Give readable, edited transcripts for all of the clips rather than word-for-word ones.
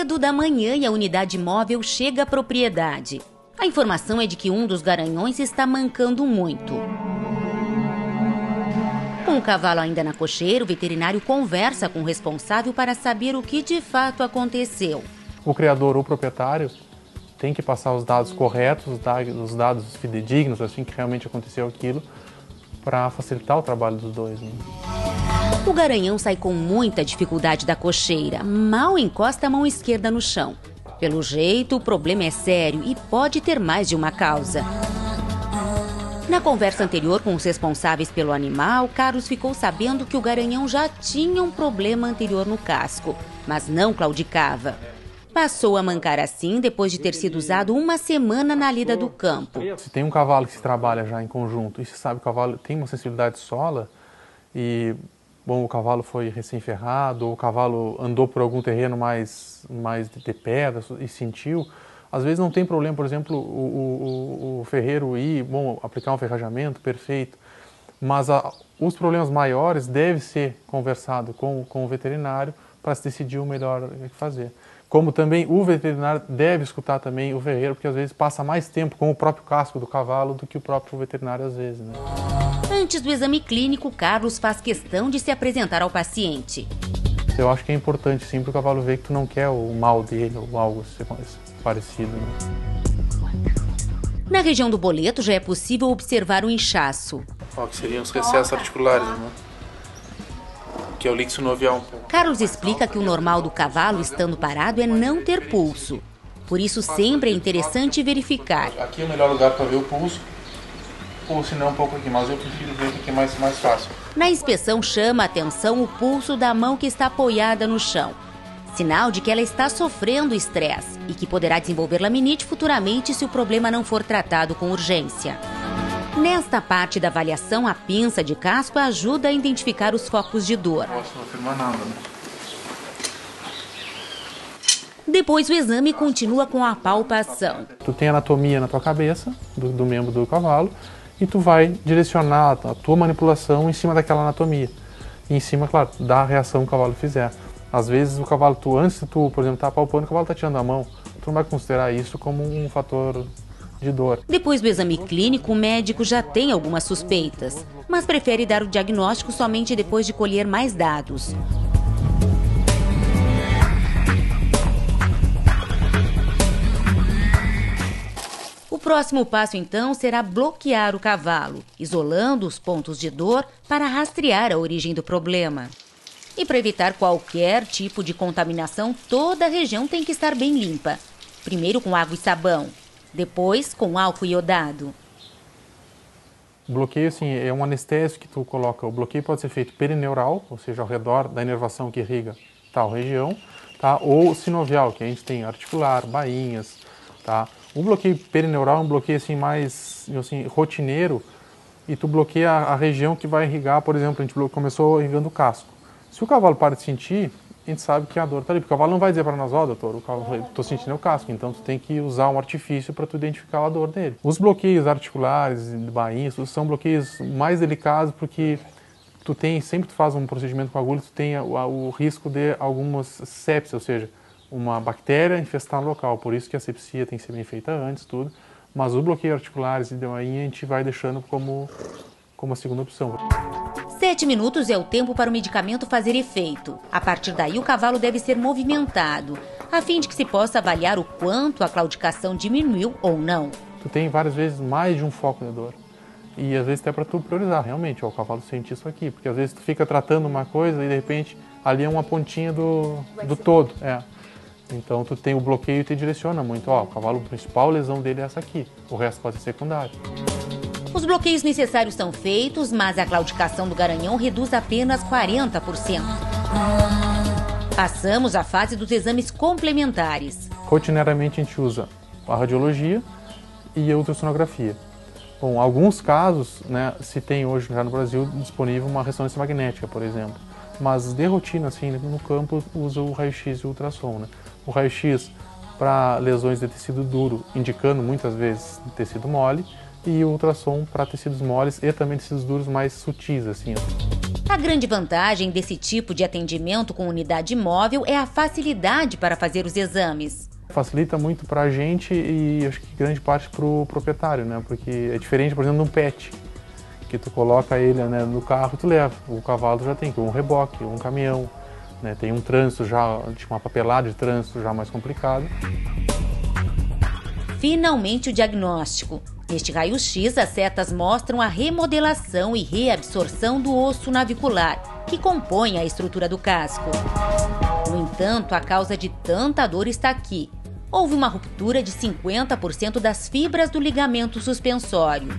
cedo da manhã e a unidade móvel chega à propriedade. A informação é de que um dos garanhões está mancando muito. Com o cavalo ainda na cocheira, o veterinário conversa com o responsável para saber o que de fato aconteceu. O criador ou proprietário tem que passar os dados corretos, os dados fidedignos, assim, que realmente aconteceu aquilo, para facilitar o trabalho dos dois, né? O garanhão sai com muita dificuldade da cocheira, mal encosta a mão esquerda no chão. Pelo jeito, o problema é sério e pode ter mais de uma causa. Na conversa anterior com os responsáveis pelo animal, Carlos ficou sabendo que o garanhão já tinha um problema anterior no casco, mas não claudicava. Passou a mancar assim depois de ter sido usado uma semana na lida do campo. Se tem um cavalo que se trabalha já em conjunto e se sabe que o cavalo tem uma sensibilidade sola e, bom, o cavalo foi recém-ferrado, ou o cavalo andou por algum terreno mais de pedra e sentiu, às vezes não tem problema, por exemplo, o ferreiro ir, bom, aplicar um ferrajamento perfeito, mas os problemas maiores devem ser conversados com o veterinário para se decidir o melhor que fazer. Como também o veterinário deve escutar também o ferreiro, porque às vezes passa mais tempo com o próprio casco do cavalo do que o próprio veterinário às vezes, né? Antes do exame clínico, Carlos faz questão de se apresentar ao paciente. Eu acho que é importante sim para o cavalo ver que tu não quer o mal dele ou algo parecido, né? Na região do boleto já é possível observar o inchaço. Ó, que seriam os recessos articulares, né? Que é o líquido sinovial. Carlos explica que o normal do cavalo estando parado é não ter pulso. Por isso sempre é interessante verificar. Aqui é o melhor lugar para ver o pulso, ou se não um pouco aqui, mas eu prefiro ver aqui que é mais fácil. Na inspeção chama a atenção o pulso da mão que está apoiada no chão. Sinal de que ela está sofrendo estresse e que poderá desenvolver laminite futuramente se o problema não for tratado com urgência. Nesta parte da avaliação, a pinça de casco ajuda a identificar os focos de dor. Não posso afirmar nada, né? Depois o exame continua com a palpação. Tu tem anatomia na tua cabeça, do membro do cavalo, e tu vai direcionar a tua manipulação em cima daquela anatomia. E em cima, claro, da reação que o cavalo fizer. Às vezes o cavalo, antes de tu, por exemplo, tá palpando, o cavalo tá tirando a mão, tu não vai considerar isso como um fator de dor. Depois do exame clínico, o médico já tem algumas suspeitas, mas prefere dar o diagnóstico somente depois de colher mais dados. O próximo passo, então, será bloquear o cavalo, isolando os pontos de dor para rastrear a origem do problema. E para evitar qualquer tipo de contaminação, toda a região tem que estar bem limpa. Primeiro com água e sabão, depois com álcool iodado. O bloqueio, assim, é um anestésico que tu coloca. O bloqueio pode ser feito perineural, ou seja, ao redor da inervação que irriga tal região, tá? Ou sinovial, que a gente tem articular, bainhas, tá? O bloqueio perineural é um bloqueio assim, mais rotineiro, e tu bloqueia a região que vai irrigar, por exemplo, a gente começou irrigando o casco. Se o cavalo para de sentir, a gente sabe que a dor está ali, porque o cavalo não vai dizer para nós, ó, doutor, estou sentindo o casco, então tu tem que usar um artifício para tu identificar a dor dele. Os bloqueios articulares, de bainhas, são bloqueios mais delicados, porque sempre tu faz um procedimento com agulha, tu tem o risco de algumas sepsis, ou seja, uma bactéria infestar no local, por isso que a sepsia tem que ser bem feita antes, tudo, mas o bloqueio articulares e de bainha a gente vai deixando como a segunda opção. 7 minutos é o tempo para o medicamento fazer efeito. A partir daí, o cavalo deve ser movimentado, a fim de que se possa avaliar o quanto a claudicação diminuiu ou não. Tu tem várias vezes mais de um foco de dor. E às vezes até para tu priorizar, realmente, ó, o cavalo sente isso aqui. Porque às vezes tu fica tratando uma coisa e de repente ali é uma pontinha do todo. Então tu tem o bloqueio e te direciona muito. Ó, o cavalo, a principal lesão dele é essa aqui. O resto pode ser secundário. Os bloqueios necessários são feitos, mas a claudicação do garanhão reduz apenas 40%. Passamos à fase dos exames complementares. Rotineiramente a gente usa a radiologia e a ultrassonografia. Bom, alguns casos, né, se tem hoje já no Brasil disponível uma ressonância magnética, por exemplo. Mas de rotina, assim, no campo, usa o raio-x e o ultrassom, né? O raio-x para lesões de tecido duro, indicando muitas vezes tecido mole, e o ultrassom para tecidos moles e também tecidos duros mais sutis, assim. A grande vantagem desse tipo de atendimento com unidade móvel é a facilidade para fazer os exames. Facilita muito para a gente e acho que grande parte para o proprietário, né? Porque é diferente, por exemplo, de um pet, que tu coloca ele, né, no carro e tu leva. O cavalo já tem um reboque, um caminhão, né? Tem um trânsito já, tipo uma papelada de trânsito já mais complicado. Finalmente o diagnóstico. Neste raio-x, as setas mostram a remodelação e reabsorção do osso navicular, que compõe a estrutura do casco. No entanto, a causa de tanta dor está aqui. Houve uma ruptura de 50% das fibras do ligamento suspensório.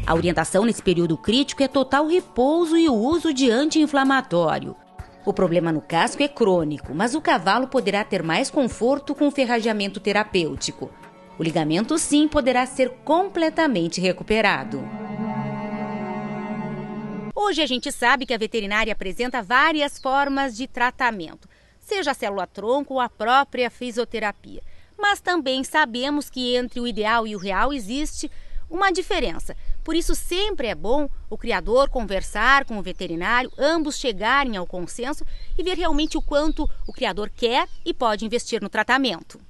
A orientação nesse período crítico é total repouso e o uso de anti-inflamatório. O problema no casco é crônico, mas o cavalo poderá ter mais conforto com o ferrageamento terapêutico. O ligamento, sim, poderá ser completamente recuperado. Hoje a gente sabe que a veterinária apresenta várias formas de tratamento, seja a célula-tronco ou a própria fisioterapia. Mas também sabemos que entre o ideal e o real existe uma diferença. Por isso sempre é bom o criador conversar com o veterinário, ambos chegarem ao consenso e ver realmente o quanto o criador quer e pode investir no tratamento.